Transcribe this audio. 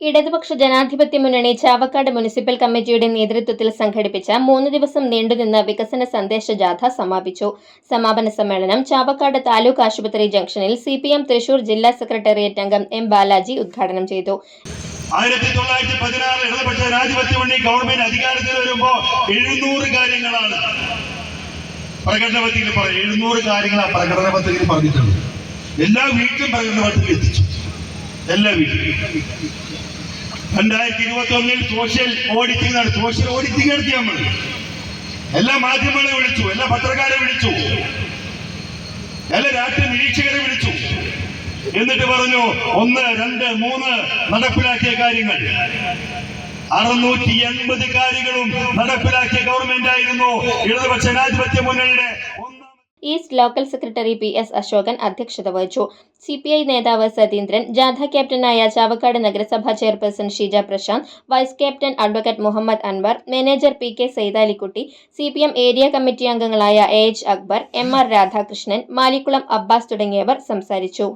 ഇടതുപക്ഷ ജനാധിപത്യ മുന്നണി ചാവക്കാട് മുനിസിപ്പൽ കമ്മിറ്റിയുടെ നേതൃത്വത്തിൽ സംഘടിപ്പിച്ച 3 ദിവസം നീണ്ടുനിന്ന വികസന സന്ദേശ ജാഥ സമാപിച്ചു. സമാപന സമ്മേളനം ചാവക്കാട് താലൂക്ക് ആശുപത്രി ജംഗ്ഷനിൽ CPM തൃശൂർ ജില്ലാ സെക്രട്ടേറിയറ്റ് അംഗം M. ബാലാജി ഉദ്ഘാടനം ചെയ്തു. 1916 ഇടതുപക്ഷ ജനാധിപത്യ മുന്നണി ഗവൺമെന്റ് അധികാരത്തിൽ വരുമ്പോൾ 700 കാര്യങ്ങളാണ് പ്രകടന പത്രികയിൽ പറയുന്നത്. 700 കാര്യങ്ങളാണ് പ്രകടന പത്രികയിൽ പറഞ്ഞിട്ടുള്ളത്. എല്ലാ വീട്ടിലും പ്രകടന പത്രിക എത്തിച്ചു. എല്ലാ വീട്ടിലും 2021 സോഷ്യൽ ഓഡിറ്റിംഗ് നടത്തി. സോഷ്യൽ ഓഡിറ്റിംഗ് നടത്തി നമ്മൾ എല്ലാ മാധ്യമങ്ങളെ വിളിച്ചു, എല്ലാ പത്രക്കാരെ വിളിച്ചു, എല്ലാ രാഷ്ട്രീയ നിരീക്ഷകരെ വിളിച്ചു. എന്നിട്ട് പറഞ്ഞു 1, 2, 3 നടപ്പിലാക്കിയ കാര്യങ്ങൾ 680 കാര്യങ്ങളും നടപ്പിലാക്കിയ ഗവൺമെന്റ് ആയിരുന്നു ഇടതുപക്ഷ ജനാധിപത്യ മുന്നണിയുടെ. East local secretary PS Ashokan അധ്യക്ഷത വഹിച്ചു. CPI നേതാവ് സതീന്ദ്രൻ, ജാഥ ക്യാപ്റ്റനായ ചാവക്കാട് നഗരസഭാ chairperson Sheeja Prashanth, vice captain advocate Muhammad Anwar, manager PK Saithalikutty, CPM area committee അംഗങ്ങളായ AH അക്ബർ, MR രാധാകൃഷ്ണൻ, മാലിക്കുളം അബ്ബാസ് തുടങ്ങിയവർ സംസാരിച്ചു.